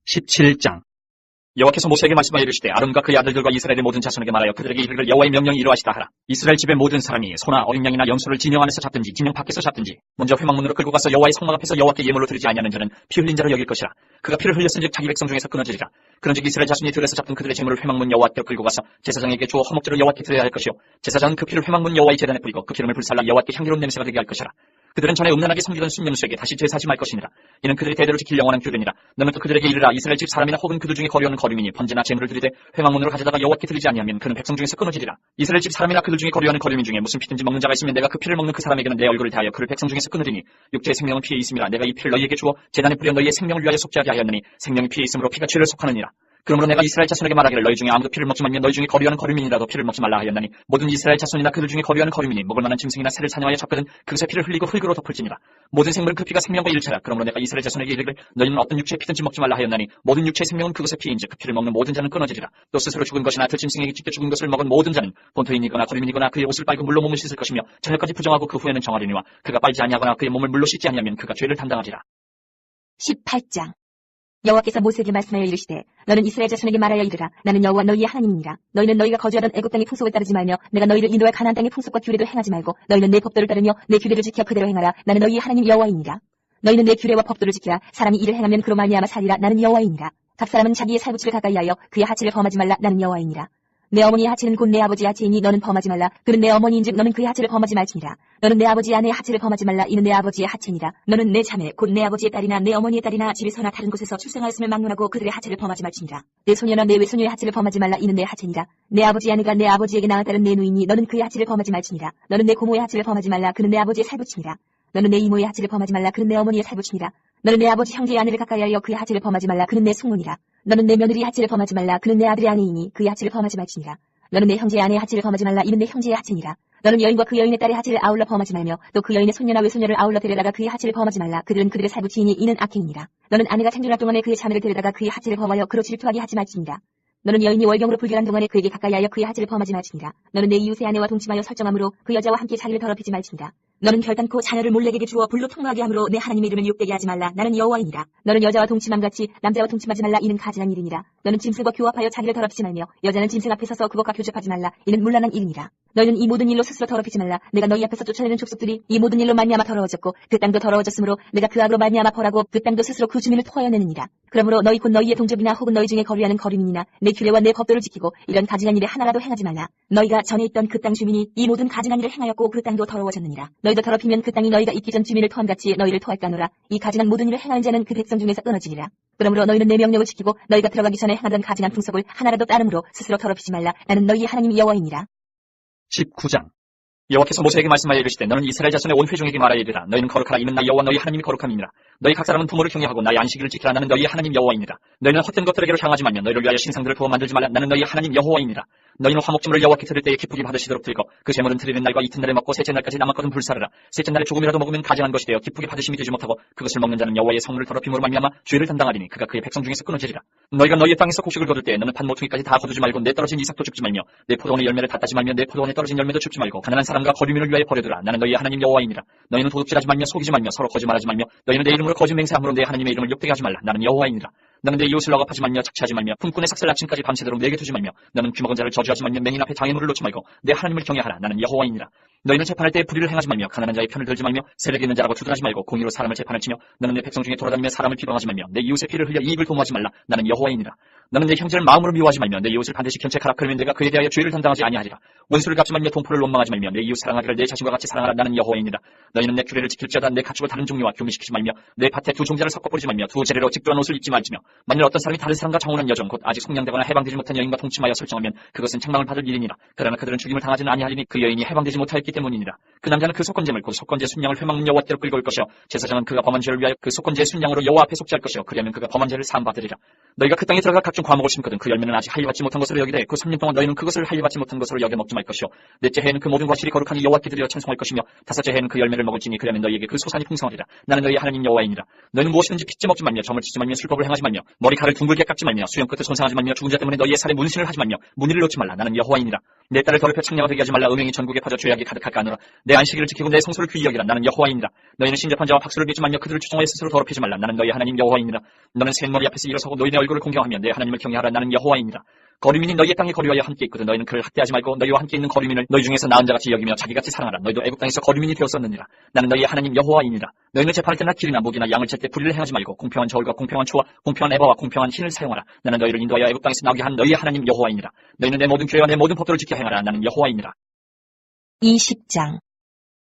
17장. 여호와께서 모세에게 말씀하여 이르시되 아론과 그의 아들들과 이스라엘의 모든 자손에게 말하여 그들에게 이르기를 여호와의 명령이 이러하시다 하라. 이스라엘 집의 모든 사람이 소나 어린 양이나 염소를 진영 안에서 잡든지 진영 밖에서 잡든지 먼저 회막문으로 끌고 가서 여호와의 성막 앞에서 여호와께 예물로 드리지 아니하는 자는 피 흘린 자로 여길 것이라. 그가 피를 흘렸은즉 자기 백성 중에서 끊어지리라. 그런즉 이스라엘 자손이 들에서 잡든 그들의 재물을 회막문 여호와께로 끌고 가서 제사장에게 주어 허목제로 여호와께 드려야 할 것이요 제사장은 그 피를 회막문 여호와의 제단에 뿌리고 그 기름을 불살라 여호와께 향기로운 냄새가 되게 할 것이라. 그들은 전에 음란하게 섬기던 순명수에게 다시 제사하지 말 것이니라. 이는 그들이 대대로 지킬 영원한 규례니라. 너는 또 그들에게 이르라. 이스라엘 집 사람이나 혹은 그들 중에 거류하는 거류민이 번제나 제물을 드리되 회막문으로 가져다가 여호와께 드리지 아니하면 그는 백성 중에서 끊어지리라. 이스라엘 집 사람이나 그들 중에 거류하는 거류민 중에 무슨 피든지 먹는 자가 있으면 내가 그 피를 먹는 그 사람에게는 내 얼굴을 대하여 그를 백성 중에서 끊으리니 육체의 생명은 피에 있음이라. 내가 이 피를 너희에게 주어 제단에 뿌려 너희의 생명을 위하여 속죄하게 하였느니 생명이 피에 있으므로 피가 죄를 속하느니라. 그러므로 내가 이스라엘 자손에게 말하기를 너희 중에 아무도 피를 먹지 말며 너희 중에 거류하는 거류민이라도 피를 먹지 말라 하였나니 모든 이스라엘 자손이나 그들 중에 거류하는 거류민이 먹을 만한 짐승이나 새를 사냥하여 잡거든 그것의 피를 흘리고 흙으로 덮을지니라. 모든 생물은 그 피가 생명과 일체라. 그러므로 내가 이스라엘 자손에게 이르기를 너희는 어떤 육체의 피든지 먹지 말라 하였나니 모든 육체의 생명은 그것의 피인즉 그 피를 먹는 모든 자는 끊어지리라. 또 스스로 죽은 것이나 들짐승에게 찢겨 죽은 것을 먹은 모든 자는 본토인이거나 거류민이거나 그의 옷을 빨고 물로 몸을 씻을 것이며 저녁까지 부정하고 그 후에는 정하리니와 그가 빨지 아니하거나 그의 몸을 물로 씻지 아니하면 그가 죄를 담당하리라. 18장. 여호와께서 모세에게 말씀하여 이르시되 너는 이스라엘 자손에게 말하여 이르라. 나는 여호와 너희의 하나님이니라. 너희는 너희가 거주하던 애굽 땅의 풍속을 따르지 말며 내가 너희를 인도할 가나안 땅의 풍속과 규례도 행하지 말고 너희는 내 법도를 따르며 내 규례를 지켜 그대로 행하라. 나는 너희의 하나님 여호와이니라. 너희는 내 규례와 법도를 지키라. 사람이 이를 행하면 그로 말미암아 살리라. 나는 여호와이니라. 각 사람은 자기의 살부치를 가까이하여 그의 하체를 범하지 말라. 나는 여호와이니라. 내 어머니의 하체는 곧 내 아버지의 하체이니 너는 범하지 말라. 그는 내 어머니인즉 너는 그의 하체를 범하지 말지니라. 너는 내 아버지 아내의 하체를 범하지 말라. 이는 내 아버지의 하체니라. 너는 내 자매 곧 내 아버지의 딸이나 내 어머니의 딸이나 집에서나 다른 곳에서 출생하였음을 막론하고 그들의 하체를 범하지 말지니라. 내 소녀나 내 외소녀의 하체를 범하지 말라. 이는 내 하체니라. 내 아버지 아내가 내 아버지에게 낳았다는 내 누이니 너는 그의 하체를 범하지 말지니라. 너는 내 고모의 하체를 범하지 말라. 그는 내 아버지의 살부치니라. 너는 내 이모의 하체를 범하지 말라. 그는 내 어머니의 살부치니라. 너는 내 아버지 형제의 아내를 가까이하여 그의 하체를 범하지 말라. 그는 내 숙모니라. 너는 내 며느리의 하체를 범하지 말라. 그는 내 아들의 아내이니 그의 하체를 범하지 말지니라. 너는 내 형제의 아내의 하체를 범하지 말라. 이는 내 형제의 하체니라. 너는 여인과 그 여인의 딸의 하체를 아울러 범하지 말며 또 그 여인의 손녀나 외손녀를 아울러 데려다가 그의 하체를 범하지 말라. 그들은 그들의 살부치이니 이는 악행이니라. 너는 아내가 생존할 동안에 그의 자매를 데려다가 그의 하체를 범하여 그로 질투하게 하지 말지니라. 너는 여인이 월경으로 불결한 동안에 그에게 가까이하여 그의 하체를 범하지 말지니라. 너는 내 이웃의 아내와 동침하여 설정함으로 그 여자와 함께 자기를 더럽히지 말지니라. 너는 결단코 자녀를 몰래에게 주어 불로 통로하게 함으로 내 하나님의 이름을 욕되게 하지 말라. 나는 여호와이니라. 너는 여자와 동침함같이 남자와 동침하지 말라. 이는 가증한 일이니라. 너는 짐승과 교합하여 자기를 더럽히지 말며 여자는 짐승 앞에 서서 그것과 교접하지 말라. 이는 문란한 일이니라. 너희는 이 모든 일로 스스로 더럽히지 말라. 내가 너희 앞에서 쫓아내는 족속들이 이 모든 일로 말미암아 더러워졌고 그 땅도 더러워졌으므로 내가 그 악으로 말미암아 벌하고 그 땅도 스스로 그 주민을 토하여내느니라. 그러므로 너희 곧 너희의 동족이나 혹은 너희 중에 거류하는 거류민이나 내 규례와 내 법도를 지키고 이런 가증한 일에 하나라도 행하지 말라. 너희가 전에 있던 그 땅 주민이 이 모든 가증한 일을 행하였고 그 땅도 더러워졌느니라. 너희도 더럽히면 그 땅이 너희가 있기 전 주민을 토함같이 너희를 토할까노라. 이 가증한 모든 일을 행하는 자는 그 백성 중에서 끊어지리라. 그러므로 너희는 내 명령을 지키고 너희가 들어가기 전에 행하던 가증한 풍속을 하나라도 따름으로 스스로 더럽히지 말라. 나는 너희의 하나님 여호와이니라. 19장. 여호와께서 모세에게 말씀하여 이르시되 너는 이스라엘 자손의 온 회중에게 말하여 이르라. 너희는 거룩하라. 이는 나 여호와 너희 하나님이 거룩함이니라. 너희 각 사람은 부모를 경외하고 나의 안식일을 지키라. 나는 너희의 하나님 여호와이니라. 너희는 헛된 것들에게로 향하지 말며 너희를 위하여 신상들을 부어 만들지 말라. 나는 너희의 하나님 여호와이니라. 너희는 화목제물을 여호와께 드릴 때에 기쁘게 받으시도록 드리고 그 제물은 드리는 날과 이튿날에 먹고 셋째 날까지 남았거든 불사르라. 셋째 날에 조금이라도 먹으면 가증한 것이 되어 기쁘게 받으심이 되지 못하고 그것을 먹는 자는 여호와의 성물을 더럽힘으로 말미암아 죄를 담당하리니 그가 그의 백성 중에서 끊어지리라. 너희가 너희의 땅에서 곡식을 거둘 때에 너는 판 모퉁이까지 다 거두지 말고 내 떨어진 이삭도 줍지 말며 내 포도원의 열매를 다 따지 말며 내 포도원에 떨어진 열매도 줍지 말고 가난한 사람과 거류민을 위하여 버려두라. 나는 너희의 하나님 여호와이니라. 너희는 도둑질하지 말며 속이지 말며 서로 거짓말하지 말며 너희는 내 이름으로 거짓 맹세함으로 내 하나님의 이름을 욕되게 하지 말라. 나는 여호와이니라. 너는 내 이웃을 억압하지 말며 착취하지 말며 품꾼의 삭슬 아침까지 밤새도록 내게 두지 말며 너는 귀먹은 자를 저주하지 말며 맹인 앞에 장애물을 놓지 말고 내 하나님을 경외하라. 나는 여호와이니라. 너희는 재판할 때에 불의를 행하지 말며 가난한 자의 편을 들지 말며 세력이 있는 자라고 주둔하지 말고 공의로 사람을 재판을 치며 너는 내 백성 중에 돌아다니며 사람을 비방하지 말며 내 이웃의 피를 흘려 이익을 도모하지 말라. 나는 여호와이니라. 너는 내 형제를 마음으로 미워하지 말며 내 이웃을 반드시 견책하라. 그러면 내가 그에 대하여 죄를 담당하지 아니하리라. 원수를 갚지 말며 동포를 원망하지 말며 내 이웃 사랑하기를 내 자신과 같이 사랑하라. 나는 여호와이니라. 너희는 내 규례를 지킬지어다. 내 가축을 다른 종류와 교미시키지 말며 내 밭에 두 종자를 섞어 뿌리지 말며 두 재래로 직도한 옷을 입지 말지며 만일 어떤 사람이 다른 사람과 정혼한 여종 곧 아직 속량되거나 해방되지 못한 여인과 동침하여 설정하면 그것은 책망을 받을 일이니라. 그러나 그들은 죽임을 당하지는 아니하리니 그 여인이 해방되지 못하였기 때문이니라. 그 남자는 그 속건제물 곧 속건제 순양을 회막문 여호와께로 끌고 올 것이요 제사장은 그가 범한 죄를 위하여 그 속건제의 순양으로 여호와 앞에 속죄할 것이요 그리하면 그가 범한 죄를 사함 받으리라. 너희가 그 땅에 들어가 각종 과목을 심거든 그 열매는 아직 할례받지 못한 것으로 여기되 그 3년 동안 너희는 그것을 할례받지 못한 것으로 여겨 먹지 말 것이요 넷째 해에는 그 모든 과실이 거룩하니 여호와께 드려 찬송할 것이며 다섯째 해에는 그 열매를 먹을지니 그러면 너희에게 그 소산이 풍성하리라. 나는 너희 하나님 여호와이니라. 너희는 무엇이든지 빚지 먹지 말며 점을 치지 말며 술법을 행하지 말며 머리칼을 둥글게 깎지 말며 수염 끝을 손상하지 말며 죽은 자 때문에 너희의 살에 문신을 하지 말며 문의를 놓지 말라. 나는 여호와이니라. 내 딸을 더럽혀 창녀가 되게 하지 말라. 음행이 전국에 퍼져 죄악이 가득할까 하노라. 내 안식일을 지키고 내 성소를 귀히 여기라. 나는 여호와이니라. 너희는 신접한 자와 박수를 빚지 말며 그들을 추종하여 스스로 더럽히지 말라. 나는 너희 하나님 여호와이니라. 너는 셋머리 앞에서 일어서고 너희의 얼굴을 공경하며 내 하나님을 경외하라. 나는 여호와이니라. 거류민이 너희의 땅에 거류하여 함께 있거든 너희는 그를 학대하지 말고 너희와 함께 있는 거류민을 너희 중에서 나은 자같이 여기며 자기같이 사랑하라. 너희도 애굽 땅에서 거류민이 되었었느니라. 나는 너희의 하나님 여호와이니라. 너희는 재판할 때나 길이나 목이나 양을 칠 때 불의를 행하지 말고 공평한 저울과 공평한 초와 공평한 에바와 공평한 흰을 사용하라. 나는 너희를 인도하여 애굽 땅에서 나오게 한 너희의 하나님 여호와이니라. 너희는 내 모든 규례와 내 모든 법도를 지켜 행하라. 나는 여호와이니라. 20장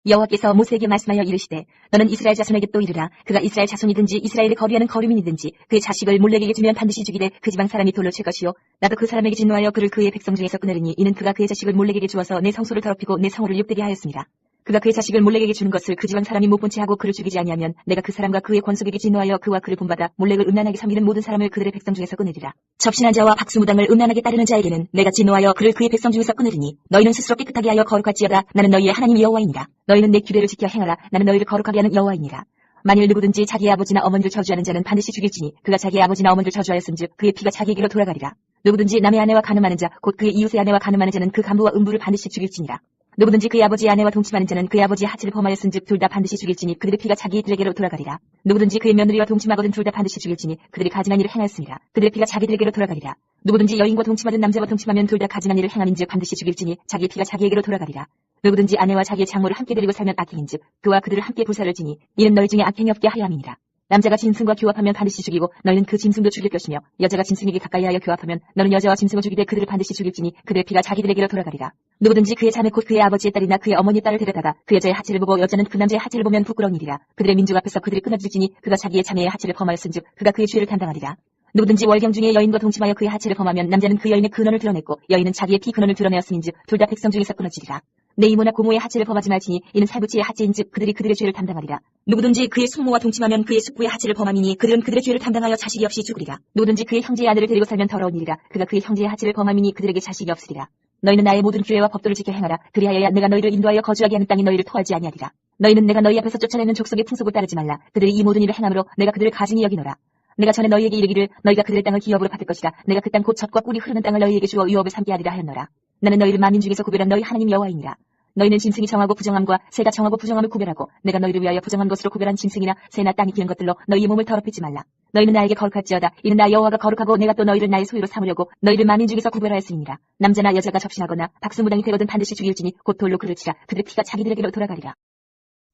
여호와께서 모세에게 말씀하여 이르시되 너는 이스라엘 자손에게 또 이르라. 그가 이스라엘 자손이든지 이스라엘에 거류하는 거류민이든지 그의 자식을 몰렉에게 주면 반드시 죽이되 그 지방 사람이 돌로 칠 것이요 나도 그 사람에게 진노하여 그를 그의 백성 중에서 끊으리니 이는 그가 그의 자식을 몰렉에게 주어서 내 성소를 더럽히고 내 성호를 욕되게 하였습니다. 그가 그의 자식을 몰렉에게 주는 것을 그 지방 사람이 못 본 채 하고 그를 죽이지 아니하면 내가 그 사람과 그의 권속에게 진노하여 그와 그를 본받아 몰렉을 음란하게 섬기는 모든 사람을 그들의 백성 중에서 끊으리라. 접신한 자와 박수무당을 음란하게 따르는 자에게는 내가 진노하여 그를 그의 백성 중에서 끊으리니 너희는 스스로 깨끗하게 하여 거룩할지어다. 나는 너희의 하나님 여호와이니라. 너희는 내 규례를 지켜 행하라. 나는 너희를 거룩하게 하는 여호와이니라. 만일 누구든지 자기의 아버지나 어머니를 저주하는 자는 반드시 죽일지니 그가 자기의 아버지나 어머니를 저주하였은즉 그의 피가 자기에게로 돌아가리라. 누구든지 남의 아내와 간음하는 자 곧 그의 이웃의 아내와 간음하는 자는 그 간부와 음부를 반드시 죽일지니라. 누구든지 그의 아버지의 아내와 동침하는 자는 그의 아버지의 하치를 범하였은즉 둘 다 반드시 죽일지니 그들의 피가 자기들에게로 돌아가리라. 누구든지 그의 며느리와 동침하거든 둘 다 반드시 죽일지니 그들이 가증한 일을 행하였습니다. 그들의 피가 자기들에게로 돌아가리라. 누구든지 여인과 동침하든 남자와 동침하면 둘 다 가증한 일을 행함인즉 반드시 죽일지니 자기의 피가 자기에게로 돌아가리라. 누구든지 아내와 자기의 장모를 함께 데리고 살면 악행인즉 그와 그들을 함께 불사를 지니 이는 너희 중에 악행이 없게 하려 함이니라. 남자가 짐승과 교합하면 반드시 죽이고 너희는 그 짐승도 죽일 것이며 여자가 짐승에게 가까이하여 교합하면 너는 여자와 짐승을 죽이되 그들을 반드시 죽일지니 그들의 피가 자기들에게로 돌아가리라. 누구든지 그의 자매 곧 그의 아버지의 딸이나 그의 어머니의 딸을 데려다가 그 여자의 하체를 보고 여자는 그 남자의 하체를 보면 부끄러운 일이라. 그들의 민족 앞에서 그들이 끊어질지니 그가 자기의 자매의 하체를 범하였은즉 그가 그의 죄를 담당하리라. 누구든지 월경 중에 여인과 동침하여 그의 하체를 범하면 남자는 그 여인의 근원을 드러냈고 여인은 자기의 피 근원을 드러내었음인즉 둘 다 백성 중에서 끊어지리라. 내 이모나 고모의 하체를 범하지 말지니 이는 살부치의 하체인즉 그들이 그들의 죄를 담당하리라. 누구든지 그의 숙모와 동침하면 그의 숙부의 하체를 범함이니 그들은 그들의 죄를 담당하여 자식이 없이 죽으리라. 누구든지 그의 형제의 아들을 데리고 살면 더러운 일이라. 그가 그의 형제의 하체를 범함이니 그들에게 자식이 없으리라. 너희는 나의 모든 규례와 법도를 지켜 행하라. 그리하여야 내가 너희를 인도하여 거주하게 하는 땅이 너희를 토하지 아니하리라. 너희는 내가 너희 앞에서 쫓아내는 족속의 풍속을 따르지 말라. 그들이 이 모든 일을 행함으로 내가 그들을 가증히 여기노라. 내가 전에 너희에게 이르기를 너희가 그들의 땅을 기업으로 받을 것이다. 내가 그 땅 곧 젖과 꿀이 흐르는 땅을 너희에게 주어 유업을 삼게 하리라 하였노라. 나는 너희를 만민 중에서 구별한 너희 하나님 여호와이니라. 너희는 짐승이 정하고 부정함과 새가 정하고 부정함을 구별하고 내가 너희를 위하여 부정한 것으로 구별한 짐승이나 새나 땅이 기는 것들로 너희의 몸을 더럽히지 말라. 너희는 나에게 거룩할지어다. 이는 나 여호와가 거룩하고 내가 또 너희를 나의 소유로 삼으려고 너희를 만민 중에서 구별하였으니라. 남자나 여자가 접신하거나 박수무당이 되거든 반드시 죽일지니 곧 돌로 그를 치라. 그들의 피가 자기들에게로 돌아가리라.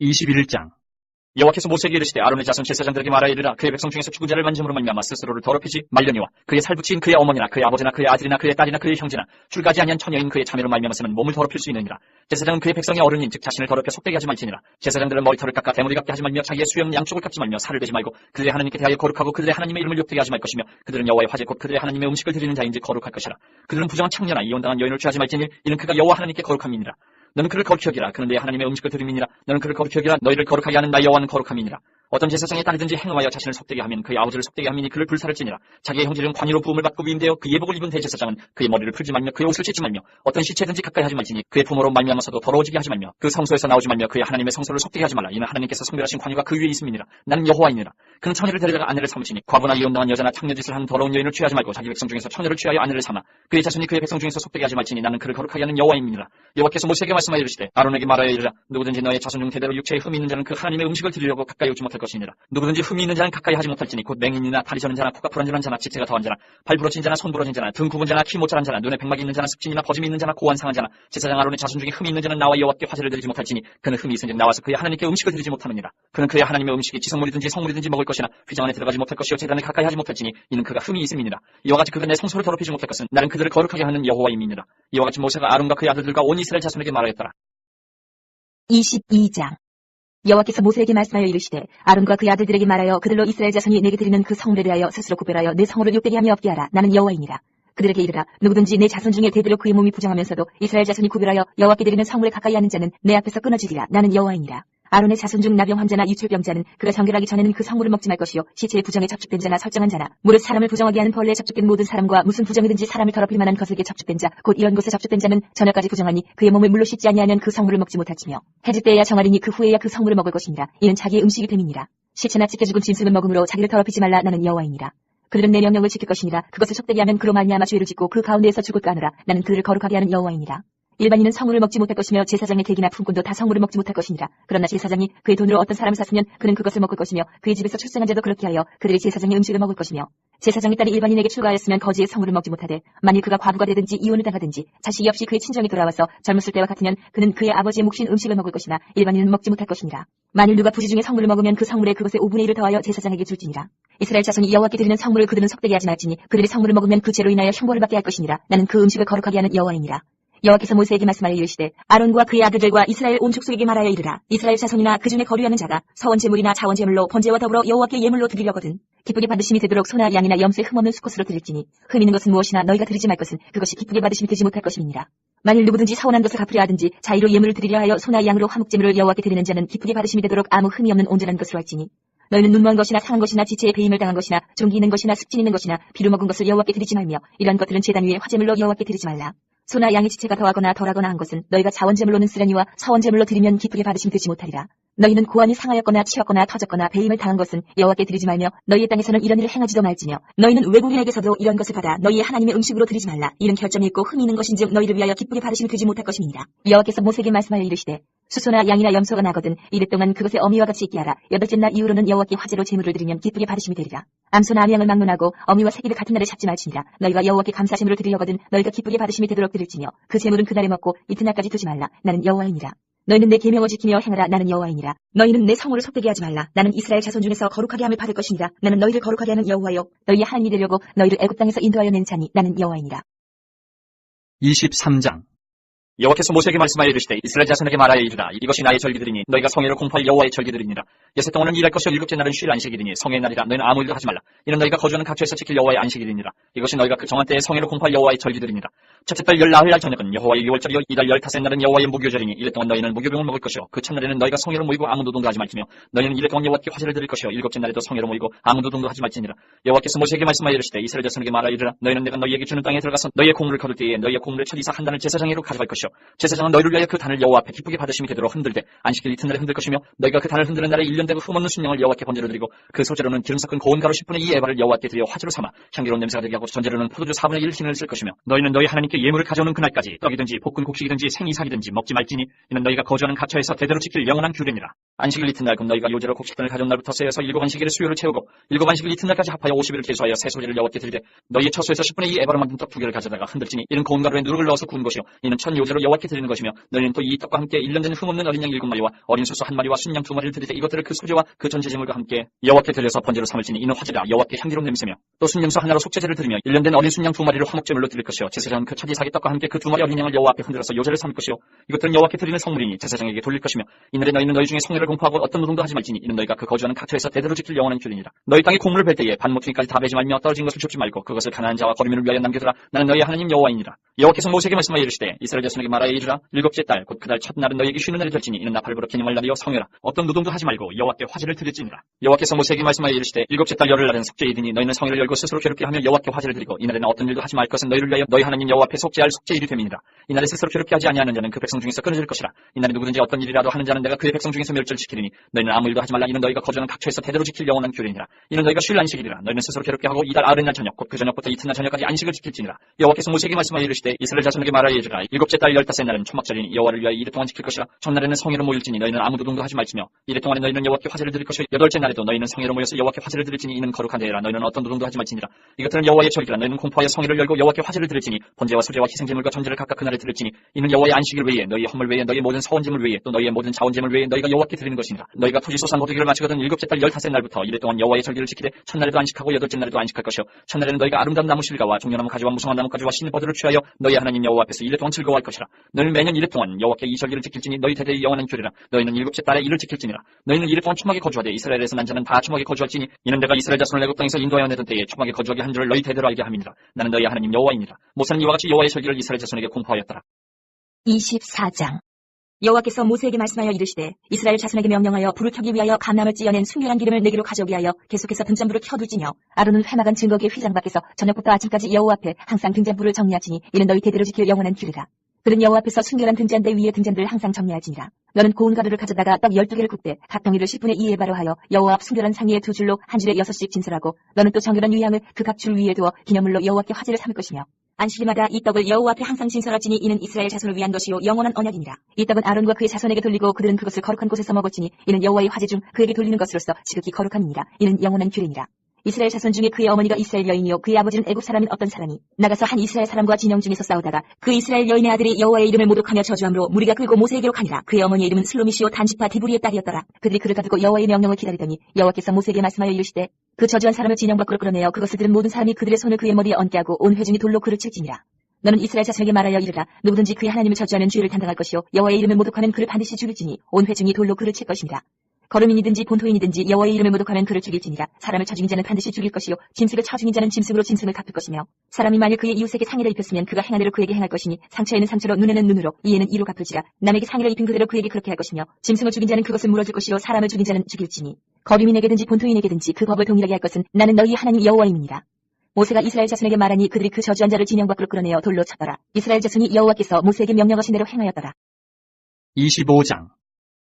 21장 여호와께서 모세에게 이르시되 아론의 자손 제사장들에게 말하여 이르라. 그의 백성 중에서 죽은 자를 만짐으로 말미암아 스스로를 더럽히지 말려니와 그의 살붙인 그의 어머니나 그의 아버지나 그의 아들이나 그의 딸이나 그의 형제나 출가지 아니한 처녀인 그의 자매로 말미암아서는 몸을 더럽힐 수 있느니라. 제사장은 그의 백성의 어른인 즉 자신을 더럽혀 속되게 하지 말지니라. 제사장들은 머리털을 깎아 대머리 같게 하지 말며 자기의 수염 양쪽을 깎지 말며 살을 베지 말고 그들의 하나님께 대하여 거룩하고 그들의 하나님의 이름을 욕되게 하지 말 것이며 그들은 여호와의 화제 곧 그들의 하나님의 음식을 드리는 자인지 거룩할 것이라. 그들은 부정한 창녀나 이혼당한 여인을 취하지 말지니 이는 그가 여호와 하나님께 거룩함이니라. 너는 그를 거룩히 여기라. 그는 내 하나님의 음식을 드림이니라. 너는 그를 거룩히 여기라. 너희를 거룩하게 하는 나 여호와는 거룩함이니라. 어떤 제사장의 딸이든지 행음하여 자신을 속되게 하면 그의 아버지를 속되게 함이니 그를 불사를 지니라. 자기의 형제는 관유로 부음을 받고 위임되어 그 예복을 입은 대제사장은 그의 머리를 풀지 말며 그의 옷을 찢지 말며 어떤 시체든지 가까이 하지 말지니 그의 부모로 말미암아서도 더러워지게 하지 말며 그 성소에서 나오지 말며 그의 하나님의 성소를 속되게 하지 말라. 이는 하나님께서 성별하신 관유가 그 위에 있음이니라. 나는 여호와이니라. 그는 처녀를 데려다가 아내를 삼으시니 과부나 이혼당한 여자나 창녀짓을 하는 더러운 여인을 취하지 말고 자기 백성 중에서 처녀를 취하여 아내를 삼아 그의 자손이 그의 백성 중에서 속되게 하지 말지니 나는 그를 거룩하게 하는 여호와임이니라. 여호와께서 모세에게 말씀하여 이르시되 아론에게 말하여 이르라. 누구든지 너의 자손 중 대대로 육체에 흠이 있는 자는 그 하나님의 음식을 드리려고 가까이 오지 못할 것이니라. 누구든지 흠이 있는 자는 가까이 하지 못할지니 곧 맹인이나 다리 저는 자나 코가 불안전한 자나 지체가 더한 자나 발 부러진 자나 손 부러진 자나 등 굽은 자나 키 모자란 자나 눈에 백막이 있는 자나 습진이나 버짐이 있는 자나 고환 상한 자나 제사장 아론의 자손 중에 흠이 있는 자는 나와 여호와께 화제를 드리지 못할지니 그는 흠이 있은즉 나와서 그의 하나님께 음식을 드리지 못하느니라. 그는 그의 하나님의 음식이 지성물이든지 성물이든지 먹을 것이나 휘장 안에 들어가지 못할 것이요 제단에 가까이 하지 못할지니 이는 그가 흠이 있음이니라. 이와 같이 그가 내 성소를 더럽히지 못할 것은 나는 그들을 거룩하게 하는 여호와임이니라. 이와 같이 모세가 아론과 그의 아들들과 온 이스라엘 자손에게 말하였더라. 22장 여호와께서 모세에게 말씀하여 이르시되 아론과 그의 아들들에게 말하여 그들로 이스라엘 자손이 내게 드리는 그 성물에 대하여 스스로 구별하여 내 성호를 욕되게 하며 없게 하라. 나는 여호와이니라. 그들에게 이르라. 누구든지 내 자손 중에 대대로 그의 몸이 부정하면서도 이스라엘 자손이 구별하여 여호와께 드리는 성물에 가까이 하는 자는 내 앞에서 끊어지리라. 나는 여호와이니라. 아론의 자손 중 나병 환자나 유출병자는 그가 정결하기 전에는 그 성물을 먹지 말 것이요 시체의 부정에 접촉된 자나 설정한 자나 무릇 사람을 부정하게 하는 벌레에 접촉된 모든 사람과 무슨 부정이든지 사람을 더럽힐 만한 것에게 접촉된 자 곧 이런 곳에 접촉된 자는 저녁까지 부정하니 그의 몸을 물로 씻지 아니하면 그 성물을 먹지 못할지며 해질 때에야 정하리니 그 후에야 그 성물을 먹을 것이니라. 이는 자기의 음식이 됨이니라. 시체나 찢겨 죽은 짐승을 먹음으로 자기를 더럽히지 말라. 나는 여호와이니라. 그들은 내 명령을 지킬 것이니라. 그것을 속되게 하면 그로 말미암아 죄를 짓고 그 가운데에서 죽을까 하노라. 나는 그들을 거룩하게 하는 여호와이니라. 일반인은 성물을 먹지 못할 것이며 제사장의 객이나 품꾼도 다 성물을 먹지 못할 것이니라. 그러나 제사장이 그의 돈으로 어떤 사람을 샀으면 그는 그것을 먹을 것이며 그의 집에서 출생한 자도 그렇게 하여 그들이 제사장의 음식을 먹을 것이며 제사장의 딸이 일반인에게 출가하였으면 거지의 성물을 먹지 못하되 만일 그가 과부가 되든지 이혼을 당하든지 자식이 없이 그의 친정에 돌아와서 젊었을 때와 같으면 그는 그의 아버지의 몫인 음식을 먹을 것이나 일반인은 먹지 못할 것이니라. 만일 누가 부지 중에 성물을 먹으면 그 성물에 그것의 5분의 1을 더하여 제사장에게 줄지니라. 이스라엘 자손이 여호와께 드리는 성물을 그들은 속되게 하지 말지니 그들이 성물을 먹으면 그 죄로 인하여 형벌을 받게 할 것이니라. 나는 그 음식을 거룩하게 하는 여호와이니라. 여호와께서 모세에게 말씀하여 이르시되 아론과 그의 아들들과 이스라엘 온 족속에게 말하여 이르라. 이스라엘 자손이나 그 중에 거류하는 자가 서원 제물이나 자원 제물로 번제와 더불어 여호와께 예물로 드리려거든 기쁘게 받으심이 되도록 소나 양이나 염소의 흠없는 수컷으로 드릴지니 흠 있는 것은 무엇이나 너희가 드리지 말 것은 그것이 기쁘게 받으심이 되지 못할 것임이니라. 만일 누구든지 서원한 것을 갚으려 하든지 자의로 예물을 드리려 하여 소나 양으로 화목제물을 여호와께 드리는 자는 기쁘게 받으심이 되도록 아무 흠이 없는 온전한 것으로 할지니 너희는 눈먼 것이나 상한 것이나 지체에 배임을 당한 것이나 종기 있는 것이나 습진 있는 것이나 비루 먹은 것을 여호와께 드리지 말며 이런 것들은 제단 위에 화제물로 여호와께 드리지 말라. 소나 양의 지체가 더하거나 덜하거나 한 것은 너희가 자원제물로는 쓰려니와 서원제물로 드리면 기쁘게 받으심 되지 못하리라. 너희는 고환이 상하였거나 치였거나 터졌거나 배임을 당한 것은 여호와께 드리지 말며 너희의 땅에서는 이런 일을 행하지도 말지며 너희는 외국인에게서도 이런 것을 받아 너희의 하나님의 음식으로 드리지 말라. 이는 결점이 있고 흠이 있는 것인즉 너희를 위하여 기쁘게 받으심이 되지 못할 것임이니라. 여호와께서 모세에게 말씀하여 이르시되 수소나 양이나 염소가 나거든 이래 동안 그것의 어미와 같이 있게 하라. 여덟째 날 이후로는 여호와께 화제로 제물을 드리면 기쁘게 받으심이 되리라. 암소나 암양을 막론하고 어미와 새끼를 같은 날에 잡지 말지니라. 너희가 여호와께 감사제물을 드리려거든 너희가 기쁘게 받으심이 되도록 드릴지며 그 제물은 그날에 먹고 이튿날까지 두지 말라. 나는 여호와이니라. 너희는 내 계명을 지키며 행하라. 나는 여호와이니라. 너희는 내 성물을 속되게 하지 말라. 나는 이스라엘 자손 중에서 거룩하게 함을 받을 것이니라. 나는 너희를 거룩하게 하는 여호와요 너희의 하나님이 되려고 너희를 애굽 땅에서 인도하여 낸 자니 나는 여호와이니라. 23장 여호와께서 모세에게 말씀하여 이르시되 이스라엘 자손에게 말하여 이르라. 이것이 나의 절기들이니 너희가 성회를 공포할 여호와의 절기들이니라. 여섯 동안은 일할 것이요 일곱째 날은 쉴 안식일이니 성회의 날이라. 너희는 아무 일도 하지 말라. 이는 너희가 거주하는 각처에서 지킬 여호와의 안식일이니라. 이것이 너희가 그 정한 때에 성회를 공포할 여호와의 절기들이니라. 첫째 달 열나흘 날 저녁은 여호와의 유월절이요 이달 15날은 여호와의 무교절이니 이래 동안 너희는 무교병을 먹을 것이요 그 첫날에는 너희가 성회로 모이고 아무 노동도 하지 말지며 너희는 이래 동안 여호와께 화제를 드릴 것이요 일곱째 날에도 성회로 모이고 아무 노동도 하지 말지니라. 여호와께서 모세에게 말씀하여 이르시되 이스라엘 자손에게 말하여 이르라. 너희는 내가 너희에게 주는 땅에 들어가서 너희의 공물을 거둘 때에 너희의 공물의 첫 이사 한 단을 제사장으로 가져갈 것이요 제사장은 너희를 위하여 그 단을 여호와 앞에 기쁘게 받으심이 되도록 흔들되 안식일 이튿날에 흔들 것이며 너희가 그 단을 흔드는 날에 1년 되고 흠없는 순양을 여호와께 번제로 드리고 그 소재로는 기름 섞은 고운 가루 10분의 2 에바를 여호와께 드려 화제로 삼아 향기로운 냄새가 되게 하고 전제로는 포도주 4분의 1 흰을 쓸 것이며 너희는 너희 하나님께 예물을 가져오는 그날까지 떡이든지 볶은 곡식이든지 생이삭이든지 먹지 말지니 이는 너희가 거주하는 각처에서 대대로 지킬 영원한 규례니라. 안식일 이튿날 곧 너희가 요제로 곡식단을 가져온 날부터 세어서 7안식일의 수요를 채우고 7안식일 이튿날까지 합하여 50일을 계수하여 새 소재를 여호와께 드리되 너희의 처소에서 10분의 2 에바로 만든 떡 2개를 가져다가 흔들지니 이는 고운 가루에 누룩을 넣어서 구운 것이요 이는 첫 요제로 여호와께 드리는 것이며 너희는 또 이 떡과 함께 1년 된 흠없는 어린 양 7마리와 어린 소수 1마리와 순양 2마리를 드리되 이것들을 그 소재와 그 전제제물과 함께 여호와께 드려서 번제로 삼을지니 이는 화제라. 여호와께 향기로운 냄새며 또 순염소 하나로 속죄제를 드리며 1년 된 어린 순양 2마리를 화목제물로 드릴 것이요 제사장은 그 첫 이삭의 떡과 함께 그 2마리 어린 양을 여호와 앞에 흔들어서 요제를 삼을 것이요 이것들은 여호와께 드리는 성물이니 제사장에게 돌릴 것이며 이날에 너희는 너희 중에 성회를 공포하고 어떤 노동도 하지 말지니 이는 너희가 그 거주하는 각처에서 대대로 지킬 영원한 규례니라. 너희 땅에 곡물을 벨 때에 반모퉁이까지 다 베지 말며 떨어진 것을 줍지 말고 그것을 가난한 자와 거류민을 위하여 남겨두라. 나는 너희 하나님 여호와이니라. 여호와께서 모세에게 말씀하여 이르시되 이스라엘 자손에게 말하여 이르라. 일곱째 달 곧 그날 첫날은 너희에게 쉬는 날이 될지니 이는 나팔부로 기념할 날이요 성회라. 어떤 노동도 하지 말고 여호와께 화제를 드릴지니라. 여호와께서 모세에게 말씀하여 이르시되 일곱째 달 열흘날은 속죄일이니 너희는 성회를 열고 스스로 괴롭게 하며 여호와께 화제를 드리고 이날에는 어떤 일도 하지 말 것은 너희를 위하여 너희 하나님 여호와 앞에 속죄할 속죄일이 됨이니라. 이날에 스스로 괴롭게 하지 아니하는 자는 그 백성 중에서 끊어질 것이라. 이날에 누구든지 어떤 일이라도 하는 자는 내가 그의 백성 중에서 멸절시키리니 너희는 아무 일도 하지 말라. 이는 너희가 거주하는 각처에서 대대로 지킬 영원한 규례니라. 이는 너희가 쉴 안식일이라. 너희는 스스로 괴롭게 하고 이달 아흔날 저녁 곧 그 저녁부터 이튿날 저녁까지 안식을 지킬지니라. 여호와께서 모세에게 말씀하여 이르시되 이스라엘 자손에게 말하여 이르라. 일곱째 달 15날은 초막절이니 여호와를 위하여 이래 동안 지킬 것이라. 첫날에는 성회로 모일지니 너희는 아무 노동도 하지 말지며 이래 동안에 너희는 여호와께 화제를 드릴 것이요 여덟째 날에도 너희는 성회로 모여서 여호와께 화제를 드릴지니 이는 거룩한 대회라. 너희는 어떤 노동도 하지 말지니라. 이것들은 여호와의 절기라. 너희는 공포하여 성회를 열고 여호와께 화제를 드릴지니 번제와 수제와 희생제물과 전제를 각각 그날에 드릴지니 이는 여호와의 안식일 외에 너희의 헌물 외에 너희의 모든 서원제물 외에 또 너희의 모든 자원제물 외에 너희가 여호와께 드리는 것이니라. 너희가 토지소산 호두기를 마치거든 일곱째 달 15날부터 이래 동안 여호와의 절기를 지키되 첫날에도 안식하고 여덟째 날에도 안식할 것이요 첫날에는 너희가 아름다운 나무 실과와 종려나무 가지와 무성한 나무가지와 신의 버들을 취하여 너희 하나님 여호와 앞에서 이래 동안 즐거워할 것이라. 너희는 매년 이래 동안 여호와께 이 절기를 지킬지니 너희 대대의 영원한 규례라. 너희는 일곱째 달에 이를 지킬지니라. 너희는 이래 동안 초막에 거주하되 이스라엘에서 난 자는 다 초막에 거주할지니 이는 내가 이스라엘 자손을 애굽 땅에서 인도하여 내던 때에 초막에 거주하게 한 줄을 너희 대대로 알게 함이니라. 나는 너희 하나님 여호와이니라. 모세는 이와 같이 여호와의 절기를 이스라엘 자손에게 공포하였더라. 24장 여호와께서 모세에게 말씀하여 이르시되 이스라엘 자손에게 명령하여 불을 켜기 위하여 감람을 찌어낸 순결한 기름을 내게로 가져오게 하여 계속해서 등잔불을 켜둘지며 아론은 회막한 증거기의 휘장 밖에서 저녁부터 아침까지 여호와 앞에 항상 등잔불을 정리하지니 이는 너희 대대로 지킬 영원한 규례라. 그는 여호와 앞에서 순결한 등잔대 위에 등잔들을 항상 정리할지니라. 너는 고운 가루를 가져다가 떡 12개를 굽되 각 덩이를 10분의 2에 바로 하여 여호와 앞 순결한 상 위에 두 줄로 한 줄에 6씩 진설하고 너는 또 정결한 위향을 그 각 줄 위에 두어 기념물로 여호와께 화제를 삼을 것이며 안식일마다 이 떡을 여호와 앞에 항상 진설할지니 이는 이스라엘 자손을 위한 것이요 영원한 언약이니라. 이 떡은 아론과 그의 자손에게 돌리고 그들은 그것을 거룩한 곳에서 먹었지니 이는 여호와의 화제 중 그에게 돌리는 것으로서 지극히 거룩함이니라. 이는 영원한 규례니라. 이스라엘 자손 중에 그의 어머니가 이스라엘 여인이요 그의 아버지는 애굽 사람인 어떤 사람이 나가서 한 이스라엘 사람과 진영 중에서 싸우다가 그 이스라엘 여인의 아들이 여호와의 이름을 모독하며 저주함으로 무리가 끌고 모세에게로 가니라. 그의 어머니의 이름은 슬로미시오 단지파 디브리의 딸이었더라. 그들이 그를 가두고 여호와의 명령을 기다리더니 여호와께서 모세에게 말씀하여 이르시되 그 저주한 사람을 진영 밖으로 끌어내어 그것을 들은 모든 사람이 그들의 손을 그의 머리에 얹게 하고 온 회중이 돌로 그를 칠지니라. 너는 이스라엘 자손에게 말하여 이르라. 누구든지 그의 하나님을 저주하면 죄를 담당할 것이요 여호와의 이름을 모독하면 그를 반드시 죽일지니 온 회중이 돌로 그를 칠 것이니라. 거루민이든지 본토인이든지 여호와의 이름을 모독하면 그를 죽일지니라. 사람을 쳐 죽인 자는 반드시 죽일 것이요 짐승을 쳐 죽인 자는 짐승으로 짐승을 갚을 것이며 사람이 만일 그의 이웃에게 상해를 입혔으면 그가 행한 대로 그에게 행할 것이니 상처에는 상처로 눈에는 눈으로 이에는 이로 갚을지라. 남에게 상해를 입힌 그대로 그에게 그렇게 할 것이며 짐승을 죽인 자는 그것을 물어줄 것이요 사람을 죽인 자는 죽일지니 거루민에게든지 본토인에게든지 그 법을 동일하게 할 것은 나는 너희 하나님 여호와임이니라. 모세가 이스라엘 자손에게 말하니 그들이 그 저주한 자를 진영 밖으로 끌어내어 돌로 쳤더라. 이스라엘 자손이 여호와께서 모세에게 명령하신 대로 행하였더라. 25장.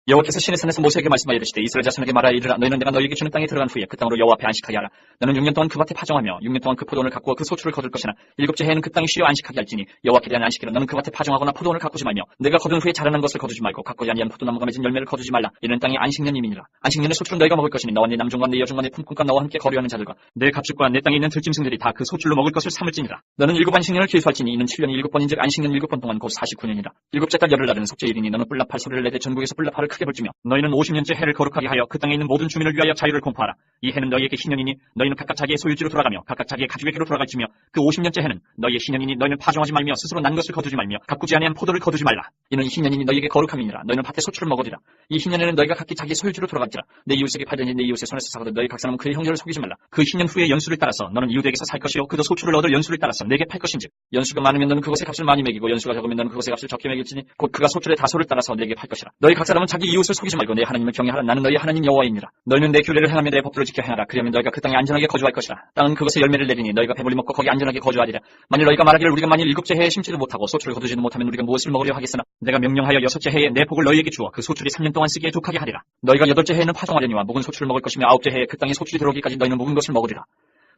여호와께서 시내 산에서 모세에게 말씀하여 이르시되 이스라엘 자손에게 말하여 이르라. 너희는 내가 너희에게 주는 땅에 들어간 후에 그 땅으로 여호와 앞에 안식하게 하라. 너는 6년 동안 그 밭에 파종하며 6년 동안 그 포도원을 가꾸어 그 소출을 거둘 것이나 일곱째 해에는 그 땅이 쉬어 안식하게 할지니 여호와께 대한 안식일은 너는 그 밭에 파종하거나 포도원을 가꾸지 말며 내가 거둔 후에 자라는 것을 거두지 말고 가꾸지 아니한 포도나무가 맺은 열매를 거두지 말라. 이는 땅이 안식년임이니라. 안식년의 소출은 너희가 먹을 것이니 너와 네 남종과 네 여종과 네 품꾼과 너와 함께 거류하는 자들과 내 가축과 내 땅에 있는 들짐승들이 다 그 소출로 먹을 것을 삼을지니라. 너는 7 안식년을 계수할지니 이는 7년이 7번인즉 안식년 7번 동안 곧 49년이라. 일곱째 달 열흘날은 속죄일이니 너는 뿔납할 소리를 내되 전국에서 뿔납할을 크게 불지며 너희는 50년째 해를 거룩하게 하여 그 땅에 있는 모든 주민을 위하여 자유를 공포하라. 이 해는 너희에게 신년이니 너희는 각각 자기의 소유지로 돌아가며 각각 자기의 가족에게로 돌아갈지며 그 50년째 해는 너희의 신년이니 너희는 파종하지 말며 스스로 난 것을 거두지 말며 가꾸지 아니한 포도를 거두지 말라. 이는 신년이니 너희에게 거룩함이니라. 너희는 밭의 소출을 먹으리라. 이 신년에는 너희가 각기 자기의 소유지로 돌아갈지라. 내 이웃에게 팔더니 내 이웃의 손에서 사거든 너희 각 사람은 그의 형제를 속이지 말라. 그 신년 후의 연수를 따라서 너는 이웃에게서 살 것이요 그도 소출을 얻을 연수를 따라서 내게 팔 것인즉 연수가 많으면 너는 그것의 값을 많이 매기고 연수가 적으면 너는 그것의 값을 적게 매길지니 곧 그가 소출의 다소를 따라서 내게 팔 것이라. 너희 각 사람은 자기 이웃을 속이지 말고 내 하나님을 경외하라. 나는 너희 하나님 여호와이니라. 너희는 내 규례를 행하며 내 법도를 지켜 행하라. 그러면 너희가 그 땅에 안전하게 거주할 것이라. 땅은 그것의 열매를 내리니 너희가 배불리 먹고 거기 안전하게 거주하리라. 만일 너희가 말하기를 우리가 만일 7째 해에 심지도 못하고 소출을 거두지도 못하면 우리가 무엇을 먹으려 하겠으나 내가 명령하여 6째 해에 내 복을 너희에게 주어 그 소출이 3년 동안 쓰기에 족하게 하리라. 너희가 8째 해에는 파종하려니와 묵은 소출을 먹을 것이며 9째 해에 그 땅에 소출이 들어오기까지 너희는 묵은 것을 먹으리라.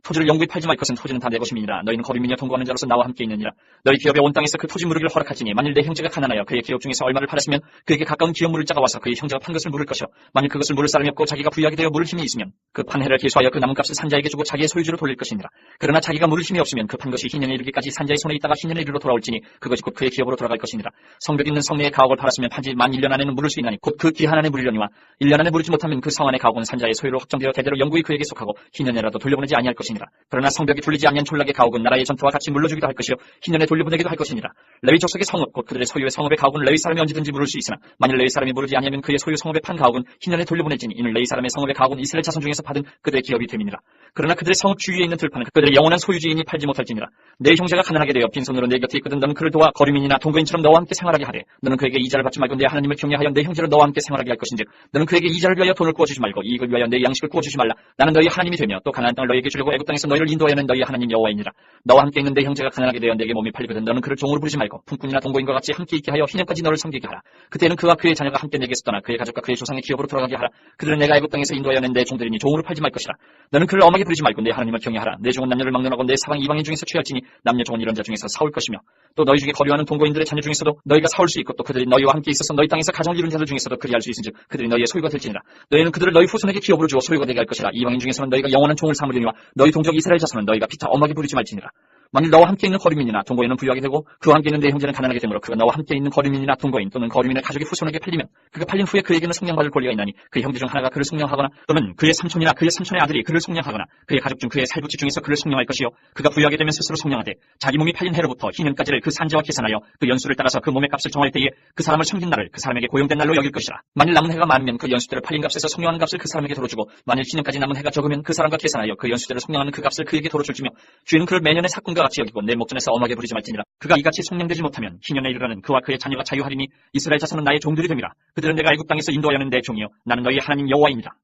토지를 영구히 팔지 말 것은 토지는 다 내 것임이니라. 너희는 거류민이여 동거하는 자로서 나와 함께 있느니라. 너희 기업의 온 땅에서 그 토지 무르기를 허락하지니 만일 내 형제가 가난하여 그의 기업 중에서 얼마를 팔았으면 그에게 가까운 기업 물을 자가 와서 그의 형제가 판 것을 물을 것이요 만일 그것을 물을 사람이 없고 자기가 부유하게 되어 물을 힘이 있으면 그 판 해를 계수하여 그 남은 값을 산자에게 주고 자기의 소유주로 돌릴 것이니라. 그러나 자기가 물을 힘이 없으면 그 판 것이 희년에 이르기까지 산자의 손에 있다가 희년에 이르러 돌아올지니 그것이 곧 그의 기업으로 돌아갈 것이니라. 성벽 있는 성내의 가옥을 팔았으면 판지 만 1년 안에는 물을 수 있나니 곧 그 기한 안에 물으려니와 1년 안에 물지 못하면 그 성 안의 가옥은 산자의 소유로 확정되어 대대로 영구히 그에게 속하고 희년에라도 돌려보내지 아니할 것이니라. 그러나 성벽이 둘리지 아니한 촌락의 가옥은 나라의 전투와 같이 물러주기도 할 것이요 희년에 돌려보내기도 할 것이니라. 레위 족속의 성읍 곧 그들의 소유의 성읍의 가옥은 레위 사람이 언제든지 물을 수 있으나 만일 레위 사람이 물지 아니하면 그의 소유 성읍의 판 가옥은 희년에 돌려보내지니 이는 레위 사람의 성읍의 가옥은 이스라엘 자손 중에서 받은 그들의 기업이 됨이니라. 그러나 그들의 성읍 주위에 있는 들판은 그들의 영원한 소유지이니 팔지 못할지니라. 내 형제가 가난하게 되어 빈손으로 내 곁에 있거든 너는 그를 도와 거류민이나 동거인처럼 너와 함께 생활하게 하되 너는 그에게 이자를 받지 말고 내 하나님을 경외하여 내 형제를 너와 함께 생활하게 할 것인즉 너는 그에게 이자를 위하여 돈을 구워주지 말고 이익을 위하여 내 양식을 구워주지 말라. 나는 너희 하나님이 되며 또 가나안 땅을 너희에게 주려고 애굽 땅에서 너희를 인도하여는 너희 하나님 여호와이니라. 너와 함께 있는 내 형제가 가난하게 되어 내게 몸이 팔리거든 너는 그를 종으로 부르지 말고 품꾼이나 동거인과 같이 함께 있게 하여 희년까지 너를 섬기게 하라. 그때는 그와 그의 자녀가 함께 내게서 떠나 그의 가족과 그의 조상의 기업으로 돌아가게 하라. 그들은 내가 애굽 땅에서 인도하여는 내 종들이니 종으로 팔지 말 것이라. 너는 그를 엄하게 부르지 말고 내 하나님을 경외하라. 내 종은 남녀를 막론하고 내 사방 이방인 중에서 취할지니 남녀 종은 이런 자 중에서 사올 것이며 또 너희 중에 거류하는 동거인들의 자녀 중에서도 너희가 사올 수 있고 또 그들이 너희와 함께 있어서 너희 땅에서 가정을 이룬 자들 중에서도 그리할 수 있은즉 그들이 너희의 소유가 될지니라. 너희는 그들을 너희 후손에게 기업으로 주어 소유가 되게 할 것이라. 이방인 중에서는 너희가 영원한 종을 삼으려니와 너희 동족 이스라엘 자손은 너희가 피차 엄하게 부르지 말지니라. 만일 너와 함께 있는 거류민이나 동거인은 부유하게 되고 그와 함께 있는 내 형제는 가난하게 되므로 그가 너와 함께 있는 거류민이나 동거인 또는 거류민의 가족이 후손에게 팔리면 그가 팔린 후에 그에게는 속량받을 권리가 있나니 그 형제 중 하나가 그를 속량하거나 또는 그의 삼촌이나 그의 삼촌의 아들이 그를 속량하거나 그의 가족 중 그의 살부치 중에서 그를 속량할 것이요 그가 부유하게 되면 스스로 속량하되 자기 몸이 팔린 해로부터 희년까지를 그 산자와 계산하여 그 연수를 따라서 그 몸의 값을 정할 때에 그 사람을 섬긴 날을 그 사람에게 고용된 날로 여길 것이라. 만일 남은 해가 많으면 그 연수대로 팔린 값에서 속량하는 값을 그 사람에게 도로 주고 만일 희년까지 남은 해가 적으면 그 사람과 계산하여 그 연수대로 속량하는 그 값을 그에게 도로 줄지며 주인은 그를 매년의 삭금과 생명과 같이 여기고 내 목전에서 엄하게 부리지 말지니라. 그가 이같이 속량되지 못하면 희년에 이르러는 그와 그의 자녀가 자유하리니 이스라엘 자손은 나의 종들이 됨이라. 그들은 내가 애굽 땅에서 인도하여는 내 종이요 나는 너희 하나님 여호와입니다.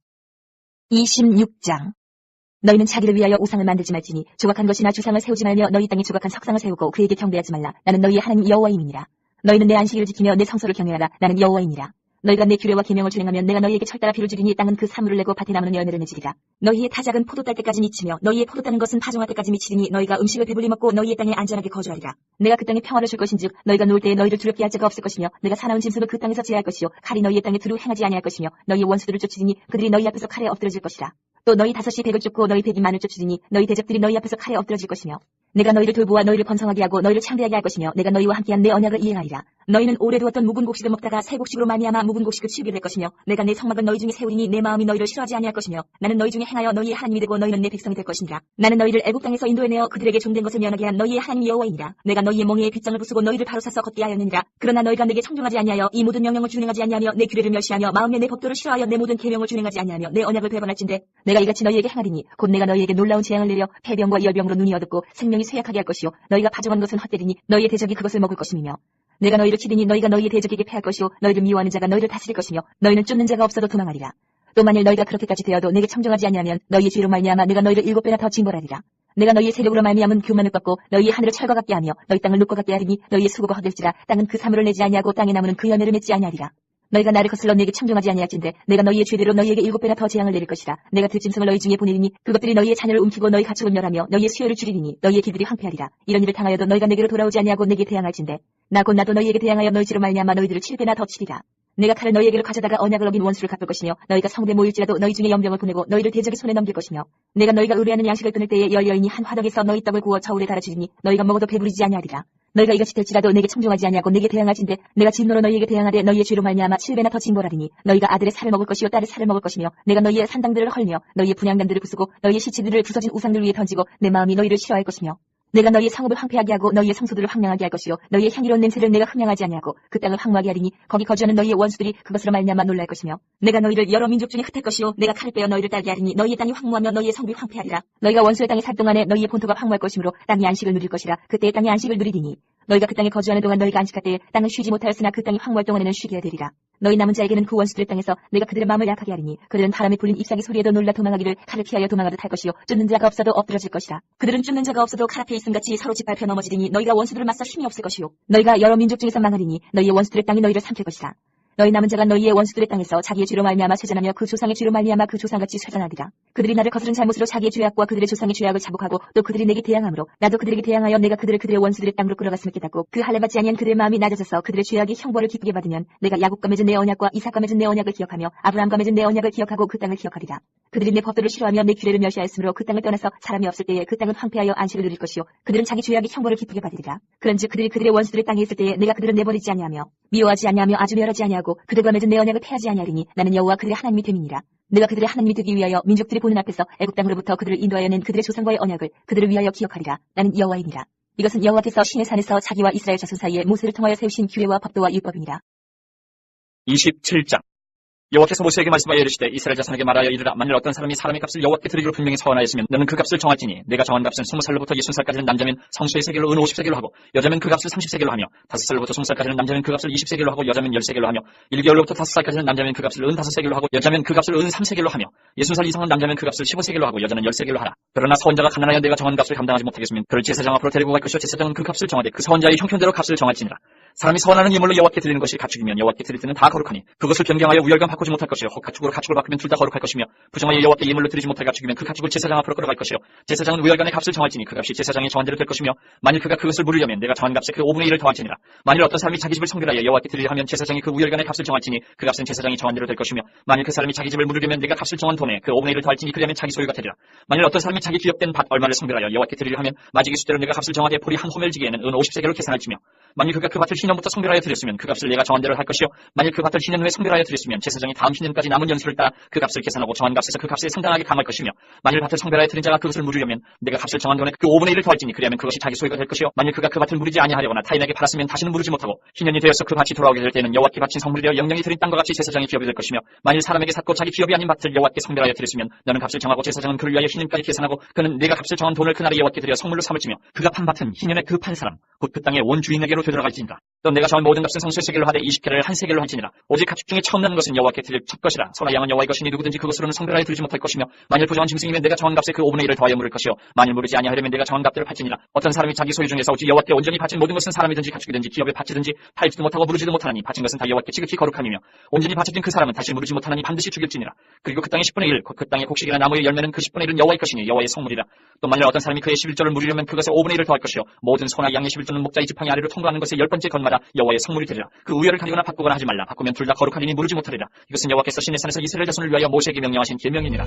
26장. 너희는 자기를 위하여 우상을 만들지 말지니 조각한 것이나 주상을 세우지 말며 너희 땅에 조각한 석상을 세우고 그에게 경배하지 말라. 나는 너희의 하나님 여호와임이니라. 너희는 내 안식일을 지키며 내 성소를 경외하라. 나는 여호와이니라. 너희가 내 규례와 계명을 준행하면 내가 너희에게 철따라 비를 주리니 땅은 그 사물을 내고 밭에 나무는 열매를 맺으리라. 너희의 타작은 포도 딸 때까지 미치며 너희의 포도 따는 것은 파종할 때까지 미치리니 너희가 음식을 배불리 먹고 너희의 땅에 안전하게 거주하리라. 내가 그 땅에 평화를 줄 것인즉 너희가 누울 때에 너희를 두렵게 할 자가 없을 것이며 내가 사나운 짐승을 그 땅에서 제할 것이요 칼이 너희의 땅에 두루 행하지 아니할 것이며 너희의 원수들을 쫓으리니 그들이 너희 앞에서 칼에 엎드러질 것이라. 또 너희 다섯이 백을 쫓고 너희 백이 만을 쫓으리니 너희 대적들이 너희 앞에서 칼에 엎드러질 것이며 내가 너희를 돌보아 너희를 번성하게 하고 너희를 창대하게 할 것이며 내가 너희와 함께한 내 언약을 이행하리라. 너희는 오래 두었던 묵은 곡식을 먹다가 새 곡식으로 말미암아 묵은 곡식을 치우게 될 것이며 내가 내 성막을 너희 중에 세우리니 내 마음이 너희를 싫어하지 아니할 것이며 나는 너희 중에 행하여 너희의 하나님이 되고 너희는 내 백성이 될 것이니라. 나는 너희를 애굽 땅에서 인도해내어 그들에게 종된 것을 면하게 한 너희의 하나님 여호와이니라. 내가 너희의 멍에에 빗장을 부수고 너희를 바로 사서 걷게 하였느니라. 그러나 너희가 내게 청종하지 아니하여 이 모든 명령을 준행하지 아니하며 내 규례를 멸시하며 마음에 내 법도를 싫어하여 내 모든 계명을 준행하지 아니하며 내 언약을 배반할진대 내가 이같이 너희에게 행하리니 곧 내가 너희에게 놀라운 재앙을 내려 폐병과 열병으로 눈이 어둡고 생명이 쇠약하게 할 것이요 너희가 파종한 것은 헛되리니 너희의 대적이 그것을 먹을 것임이며 내가 너희를 치리니 너희가 너희의 대적에게 패할 것이요 너희를 미워하는 자가 너희를 다스릴 것이며 너희는 쫓는 자가 없어도 도망하리라. 또 만일 너희가 그렇게까지 되어도 내게 청종하지 아니하면 너희의 죄로 말미암아 내가 너희를 7배나 더 징벌하리라. 내가 너희의 세력으로 말미암은 교만을 꺾고 너희의 하늘을 철과 같게 하며 너희 땅을 눕과 같게 하리니 너희의 수고가 헛될지라 땅은 그 사물을 내지 아니하고 땅의 나무는 그 열매를 맺지 아니하리라. 너희가 나를 거슬러 내게 청종하지 아니할진대 내가 너희의 죄대로 너희에게 7배나 더 재앙을 내릴 것이라. 내가 들짐승을 너희 중에 보내리니 그것들이 너희의 자녀를 움키고 너희 가축을 멸하며 너희의 수요를 줄이리니 너희의 길들이 황폐하리라. 이런 일을 당하여도 너희가 내게로 돌아오지 아니하고 내게 대항할진대 나도 너희에게 대항하여 너희 죄로 말미암아 너희들을 7배나 더 치리라. 내가 칼을 너희에게로 가져다가 언약을 어긴 원수를 갚을 것이며 너희가 성대 모일지라도 너희 중에 연병을 보내고 너희를 대적의 손에 넘길 것이며 내가 너희가 의뢰하는 양식을 끊을 때에 열 여인이 한 화덕에서 너희 떡을 구워 저울에 달아주리니 너희가 먹어도 배부르지 아니하리라. 너희가 이같이 될지라도 내게 청종하지 아니하고 내게 대항할진대 내가 진노로 너희에게 대항하되 너희의 죄로 말미암아 7배나 더 징벌하리니 너희가 아들의 살을 먹을 것이요 딸의 살을 먹을 것이며 내가 너희의 산당들을 헐며 너희의 분향단들을 부수고 너희의 시체들을 부서진 우상들 위에 던지고 내 마음이 너희를 싫어할 것이며 내가 너희의 성읍을 황폐하게 하고 너희의 성소들을 황량하게 할 것이요 너희의 향기로운 냄새를 내가 흠양하지 아니하고 그 땅을 황무하게 하리니 거기 거주하는 너희의 원수들이 그것으로 말미암아 놀랄 것이며 내가 너희를 여러 민족 중에 흩을 것이요 내가 칼을 빼어 너희를 딸게 하리니 너희의 땅이 황무하며 너희의 성읍이 황폐하리라. 너희가 원수의 땅에 살 동안에 너희의 본토가 황무할 것이므로 땅이 안식을 누릴 것이라. 그때의 땅이 안식을 누리리니 너희가 그 땅에 거주하는 동안 너희가 안식할 때에 땅은 쉬지 못하였으나 그 땅이 황무할 동안에는 쉬게 되리라. 너희 남은 자에게는 그 원수들의 땅에서 내가 그들의 마음을 약하게 하리니 그들은 바람에 불린 잎사귀 소리에도 놀라 도망하기를 칼을 피하여 도망하듯 할 것이요 쫓는 자가 없어도 엎드러질 것이라. 그들은 쫓는 자가 없어도 칼 앞에 있음같이 서로 짓밟혀 넘어지리니 너희가 원수들을 맞서 힘이 없을 것이요 너희가 여러 민족 중에서 망하리니 너희의 원수들의 땅이 너희를 삼킬 것이라. 너희 남은 자가 너희의 원수들의 땅에서 자기의 죄로 말미암아 쇠잔하며 그 조상의 죄로 말미암아 그 조상같이 쇠잔하리라. 그들이 나를 거스른 잘못으로 자기의 죄악과 그들의 조상의 죄악을 자복하고 또 그들이 내게 대항함으로 나도 그들에게 대항하여 내가 그들의 원수들의 땅으로 끌어갔음을 깨닫고 그 할례받지 아니한 그들의 마음이 낮아져서 그들의 죄악이 형벌을 기쁘게 받으면 내가 야곱과 맺은 내 언약과 이삭과 맺은 내 언약을 기억하며 아브라함과 맺은 내 언약을 기억하고 그 땅을 기억하리라. 그들이 내 법도를 싫어하며 내 규례를 멸시하였으므로 그 땅을 떠나서 사람이 없을 때에 그 땅은 황폐하여 안식을 누릴 것이요 그들은 자기 죄악이 형벌을 기쁘게 받으리라. 그런즉 그들이 그들의 원수들의 땅에 있을 때에 내가 그들을 내버리지 아니하며 미워하지 아니하며 아주 멸하지 아니하고 그들과 맺은 내 언약을 폐하지 아니하리니 나는 여호와 그들의 하나님이 됨이니라. 내가 그들의 하나님이 되기 위하여 민족들이 보는 앞에서 애굽 땅으로부터 그들을 인도하여 낸 그들의 조상과의 언약을 그들을 위하여 기억하리라. 나는 여호와이니라. 이것은 여호와께서 신의 산에서 자기와 이스라엘 자손 사이에 모세를 통하여 세우신 규례와 법도와 율법이니라. 27장. 여호와께서 모세에게 말씀하여 이르시되 이스라엘 자손에게 말하여 이르라. 만일 어떤 사람이 사람의 값을 여호와께 드리기로 분명히 서원하였으면 너는 그 값을 정할지니 내가 정한 값은 20살로부터 60살까지는 남자면 성수의 세겔로 은 50세겔로 하고 여자면 그 값을 30세겔로 하며 5살로부터 20살까지는 남자면 그 값을 20세겔로 하고 여자면 10세겔로 하며 1개월로부터 5살까지는 남자면 그 값을 은 5세겔로 하고 여자면 그 값을 은 3세겔로 하며 60살 이상은 남자면 그 값을 15세겔로 하고 여자는 10세겔로 하라. 그러나 서원자가 가난하여 내가 정한 값을 감당하지 못하겠으면 그를 제사장 앞으로 데리고 갈 것이요 제사장은 그 값을 정하되 그 서원자의 형편대로 값을 정할지니라. 사람이 서원하는 예물로 여호와께 드리는 것이 가축이면 여호와께 드릴 때는 다 거룩하니 그것을 변경하여 우열감 바꾸지 못할 것이요 혹 가축으로 가축을 바꾸면 둘 다 거룩할 것이며 부정하여 여호와께 예물로 드리지 못할 가축이면 그 가축을 제사장 앞으로 끌어갈 것이요 제사장은 우열간의 값을 정할지니 그 값이 제사장이 정한 대로 될 것이며 만일 그가 그것을 물으려면 내가 정한 값에 그 5분의 1을 더할지니라. 만일 어떤 사람이 자기 집을 성결하여 여호와께 드리려 하면 제사장이 그 우열간의 값을 정할지니 그 값은 제사장이 정한 대로 될 것이며 만일 그 사람이 자기 집을 물으려면 내가 값을 정한 돈에 그 5분의 1을 더할지니 그러면 자기 소유가 되리라. 만일 어떤 사람이 자기 기업된 밭 얼마를 성결하여 여호와께 드리려 하면 마지기 수대로 내가 값을 정하되 보리 한 호멜지기에는 은 50세겔로 계산할지며 만일 그가 그 밭을 희년부터 성별하여 드렸으면 그 값을 내가 정한 대로 할 것이요 만일 그 밭을 희년 후에 성별하여 드렸으면 제사장이 다음 희년까지 남은 연수를 따라 그 값을 계산하고 정한 값에서 그 값에 상당하게 감할 것이며 만일 밭을 성별하여 드린 자가 그것을 물으려면 내가 값을 정한 돈에 그 5분의 1을 더할지니 그리하면 그것이 자기 소유가 될 것이요 만일 그가 그 밭을 무르지 아니하려거나 타인에게 팔았으면 다시는 무르지 못하고 희년이 되어서 그 밭이 돌아오게 될 때는 여호와께 바친 성물이 되어 영영이 드린 땅과 같이 제사장의 기업이 될 것이며 만일 사람에게 샀고 자기 기업이 아닌 밭을 여호와께 성별하여 드렸으면 너는 값을 정하고 제사장은 그를 위하여 희년까지 계산하고 그는 내가 값을 정한 돈을 그날에 여호와께 드려 성물로 삼을지며 그가 판 밭은 희년에 그 판 사람 곧 그 땅의 온 주인에게로 되돌아갈지니라. 또 내가 정한 모든 값은 성소의 세겔로 하되 20개를 한 세겔로 할지니라. 오직 가축 중에 처음 나는 것은 여호와께 드릴 첫 것이라. 소나 양은 여호와의 것이니 누구든지 그것으로는 성별하여 드리지 못할 것이며 만일 부정한 짐승이면 내가 정한 값에 그 5분의 1을 더하여 물을 것이요 만일 무르지 아니하려면 내가 정한 값대로 팔지니라. 어떤 사람이 자기 소유 중에서 오직 여호와께 온전히 바친 모든 것은 사람이든지 가축이든지 기업에 바치든지 팔지도 못하고 무르지도 못하나니 바친 것은 다 여호와께 지극히 거룩함이며 온전히 바쳐진 그 사람은 다시 무르지 못하나니 반드시 죽일지니라. 그리고 그 땅의 10분의 1, 곧 그 땅의 곡식이나 나무의 열매는 그 10분의 1은 여호와의 것이니 여호와의 성물이라. 또 만일 어떤 사람이 그의 11조를 무리려면 그것에 5분의 1을 더할 것이요 모든 소나 양의 11조는 목자의 지팡이 아래로 통과하는 것의 10번째 건마다 여호와의 성물이 되리라. 그 우열을 가리거나 바꾸거나 하지 말라. 바꾸면 둘 다 거룩하리니 무르지 못하리라. 이것은 여호와께서 시내산에서 이스라엘 자손을 위하여 모세에게 명령하신 계명이니라.